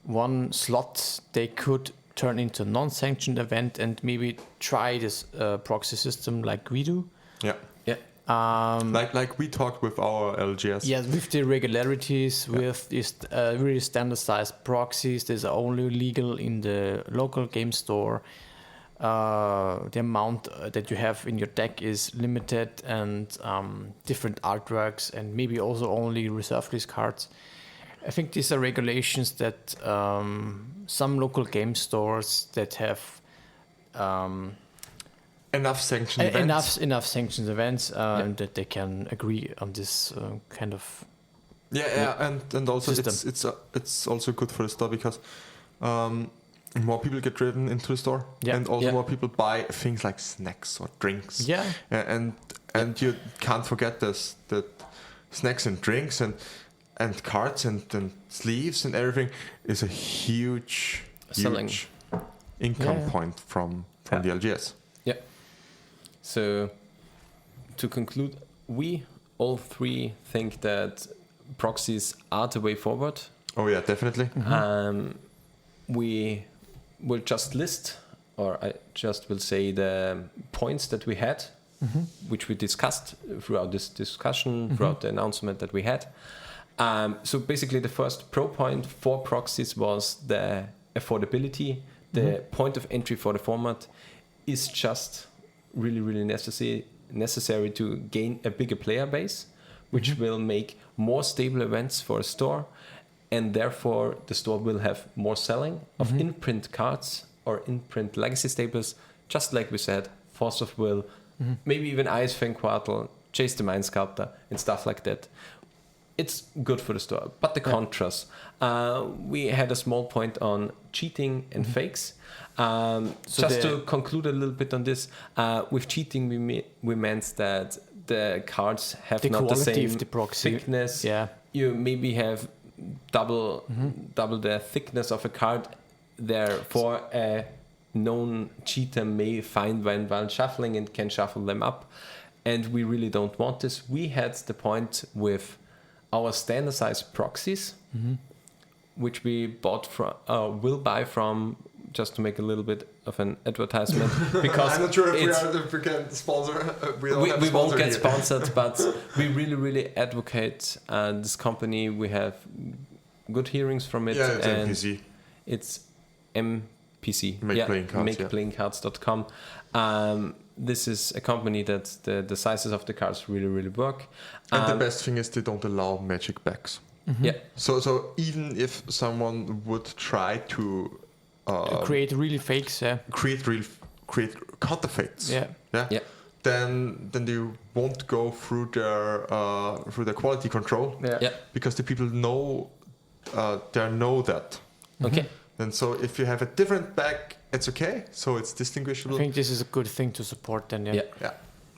one slot they could turn into a non-sanctioned event and maybe try this proxy system like we do. Yeah. Like we talked with our LGS. Yes, with the regularities, with this really standardized proxies. There's only legal in the local game store. The amount that you have in your deck is limited, and different artworks, and maybe also only reserve list cards. I think these are regulations that some local game stores that have enough sanctioned events that they can agree on this kind of and also system. It's also good for the store because more people get driven into the store, and also more people buy things like snacks or drinks. Yeah, and you can't forget this, that snacks and drinks and cards and sleeves and everything is a huge income point from the LGS. Yeah. So to conclude, we all three think that proxies are the way forward. Oh yeah, definitely. We will just list, or I just will say the points that we had, which we discussed throughout this discussion, throughout the announcement that we had. So basically the first pro point for proxies was the affordability. The point of entry for the format is just really, really necessary to gain a bigger player base, which will make more stable events for a store, and therefore the store will have more selling of in-print cards or in-print legacy staples, just like we said, Force of Will, maybe even Ice Fang Quartal, Chase the Mind Sculptor, and stuff like that. It's good for the store. But the contrast, we had a small point on cheating and fakes. Just to conclude a little bit on this, with cheating we meant that the cards have not the same thickness. Yeah. You maybe have double the thickness of a card. Therefore, a known cheater may find while shuffling and can shuffle them up. And we really don't want this. We had the point with our standardized proxies, which we bought from, will buy from, just to make a little bit of an advertisement. Because I'm not sure if we can sponsor. We won't get sponsored, but we really, really advocate this company. We have good hearings from it. Yeah, it's MPC. It's MPC. MakePlayingCards.com. This is a company that the sizes of the cards really, really work. And the best thing is they don't allow magic backs. Yeah. So even if someone would try to create really fakes, create counterfeits, then they won't go through their quality control, because the people know that. Okay. Then so if you have a different back, it's okay. So it's distinguishable. I think this is a good thing to support then. Yeah.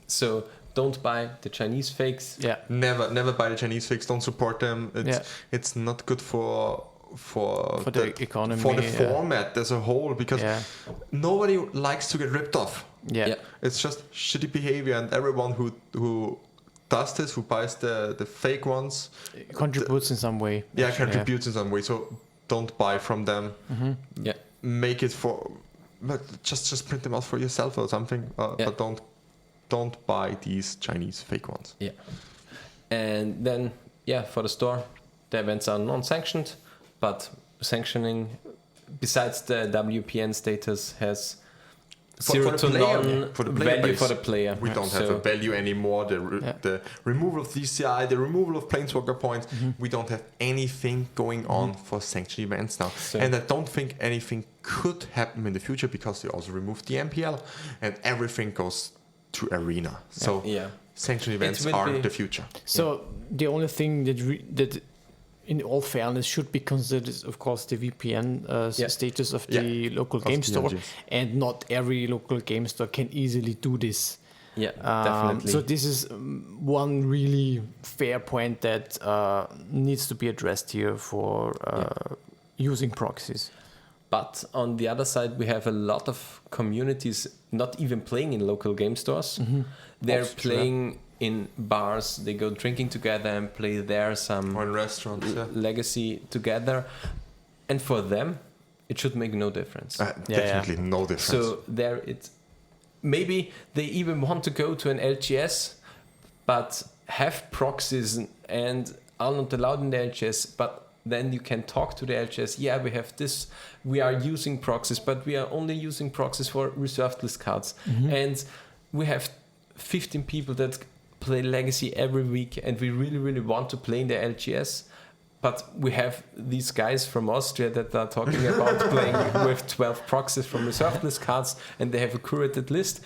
So don't buy the Chinese fakes. Yeah. Never buy the Chinese fakes. Don't support them. It's not good for the economy, for the format as a whole, because nobody likes to get ripped off. Yeah. It's just shitty behavior, and everyone who does this, who buys the fake ones, contributes in some way. Contributes in some way. So don't buy from them. Mm-hmm. Make it but just print them out for yourself or something. But don't buy these Chinese fake ones. Yeah. And then for the store, the events are non-sanctioned, but sanctioning, besides the WPN status, has zero to none value for the player. We don't have a value anymore. The removal of DCI, the removal of Planeswalker points, we don't have anything going on for sanctioned events now. And I don't think anything could happen in the future, because they also removed the MPL and everything goes to Arena. So sanctioned events are the future. So the only thing that in all fairness should be considered is, of course, the VPN status of the local game store, and not every local game store can easily do this. Definitely. So this is one really fair point that needs to be addressed here for using proxies. But on the other side, we have a lot of communities not even playing in local game stores. They're playing in bars. They go drinking together and play there some or in restaurants, legacy together. And for them, it should make no difference. Definitely no difference. So maybe they even want to go to an LGS, but have proxies and are not allowed in the LGS, but then you can talk to the LGS. Yeah, we have this. We are using proxies, but we are only using proxies for reserved list cards. And we have 15 people that play Legacy every week, and we really, really want to play in the LGS. But we have these guys from Austria that are talking about playing with 12 proxies from reserved list cards, and they have a curated list.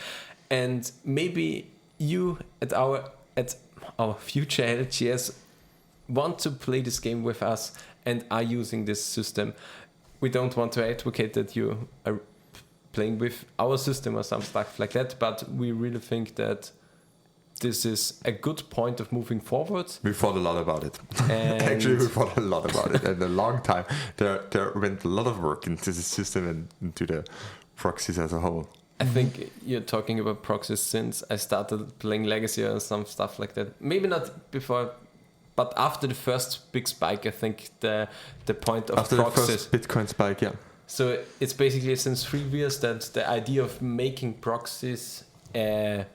And maybe you at our future LGS want to play this game with us and are using this system. We don't want to advocate that you are playing with our system or some stuff like that, but we really think that this is a good point of moving forward. We thought a lot about it. Actually, we thought a lot about it. And a long time, there went a lot of work into the system and into the proxies as a whole. I think you're talking about proxies since I started playing Legacy or some stuff like that. Maybe not before, but after the first big spike, I think the point of after proxies. After the first Bitcoin spike, So it's basically since 3 years that the idea of making proxies a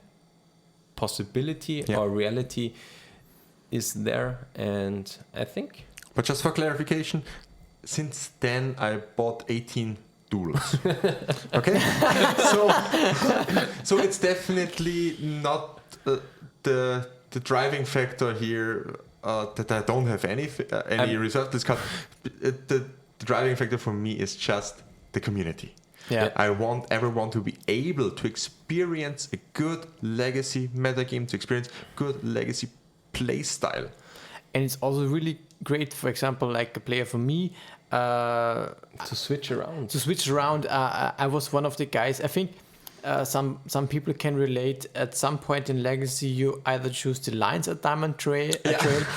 possibility or reality is there, and I think. But just for clarification, since then I bought 18 duels. Okay, so it's definitely not the driving factor here that I don't have any reserved discount. The driving factor for me is just the community. Yeah. I want everyone to be able to experience a good Legacy metagame, to experience good Legacy play style. And it's also really great, for example, like a player for me, to switch around. I was one of the guys, I think some people can relate. At some point in Legacy, you either choose the Lions at Diamond trail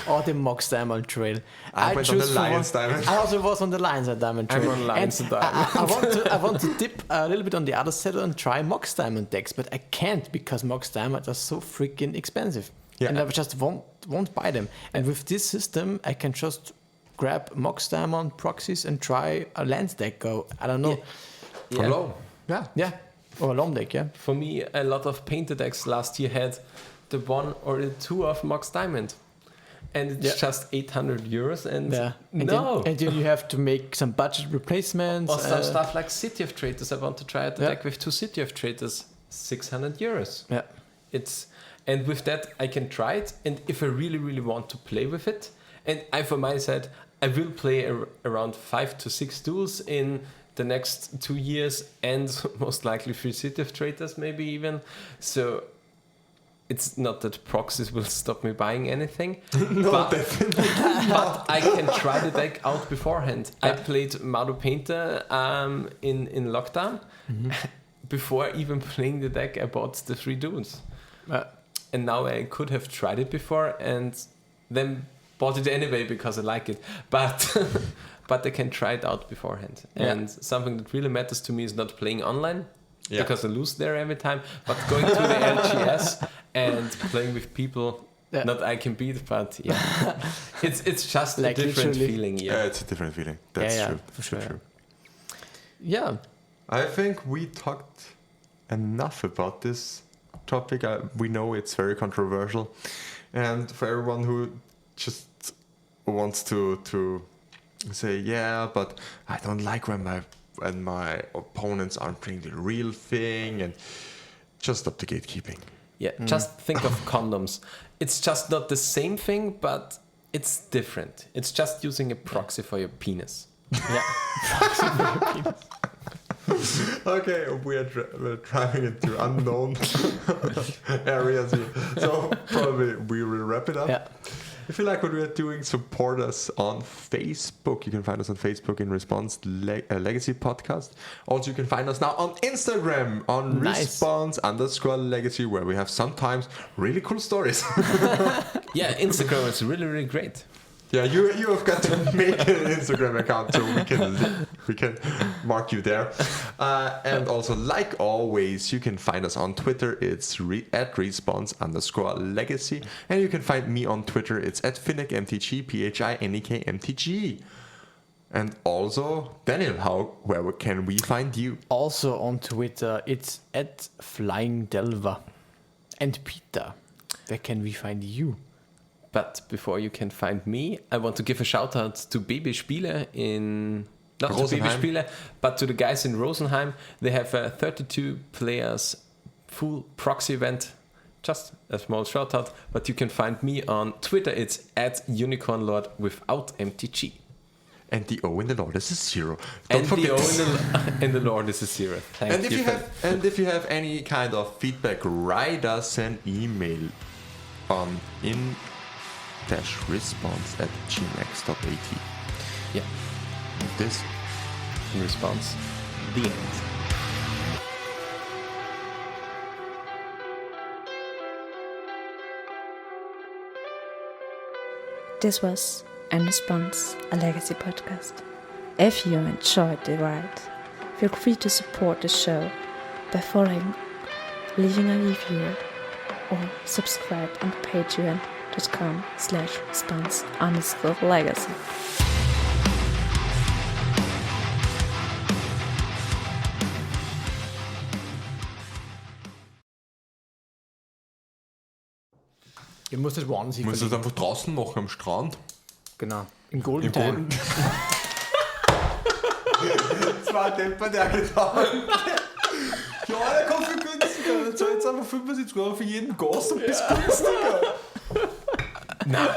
or the Mox Diamond trail. I went on the Lions Diamond. I also was on the Lions at Diamond trail. I'm on Lions at Diamond. I want to dip a little bit on the other side and try Mox Diamond decks, but I can't because Mox Diamond are so freaking expensive. Yeah. And I just won't buy them. And with this system, I can just grab Mox Diamond proxies and try a land deck. I don't know. Yeah. Or a long deck, For me, a lot of painted decks last year had the 1 or the 2 of Mox Diamond. And it's just 800 euros. And then you have to make some budget replacements. Or some stuff like City of Traitors. I want to try a deck with 2 City of Traitors. 600 euros. Yeah. And with that, I can try it. And if I really, really want to play with it, and I, for my side, I will play around 5 to 6 duels in the next 2 years, and most likely 3 City of Traitors, maybe even. So it's not that Proxies will stop me buying anything. No, definitely. But I can try the deck out beforehand. I played Maru Painter in lockdown. Before even playing the deck, I bought the 3 duels. And now I could have tried it before and then bought it anyway because I like it. But I can try it out beforehand. And something that really matters to me is not playing online. Yeah. Because I lose there every time, but going to the LGS and playing with people, not I can beat, but it's just like a different feeling. Yeah, it's a different feeling. That's true. For sure. True. Yeah. I think we talked enough about this topic. We know it's very controversial, and for everyone who just wants to say, but I don't like when my opponents aren't playing the real thing, and just stop the gatekeeping. Yeah, just think of condoms. It's just not the same thing, but it's different. It's just using a proxy for your penis. Yeah, proxy for your penis. Okay, we're driving into unknown areas here. So probably we will wrap it up. Yeah. If you like what we are doing, support us on Facebook. You can find us on Facebook in Response Legacy Podcast. Also, you can find us now on Instagram on Response_Legacy, where we have sometimes really cool stories. Yeah, Instagram is really, really great. Yeah, you have got to make an Instagram account so we can mark you there. And also, like always, you can find us on Twitter. It's at response_legacy. And you can find me on Twitter. It's at FinnickMTG, PHINEKMTG. And also, Daniel, where can we find you? Also on Twitter, it's at FlyingDelver. And Peter, where can we find you? But before you can find me, I want to give a shout out to Baby Spiele not to Baby Spiele, but to the guys in Rosenheim. They have a 32 players full proxy event. Just a small shout out. But you can find me on Twitter. It's at UnicornLord without MTG. And the O in the Lord is a 0. And the O in the Lord is a 0. And if you have any kind of feedback, write us an email on response@gmax.at. Yeah. With this, in response, the end. This was In Response, a Legacy podcast. If you enjoyed the ride, feel free to support the show by following, leaving a review, or subscribe on patreon.com/response_legacy. Ihr müsst das woanders hin. Du musst das einfach draußen machen am Strand. Genau. In Golden Time. Das war ein Temper, der getan. Ja, der kommt viel günstiger. Der zahlt jetzt einfach 75 € für jeden Gast und bis günstiger. Nein.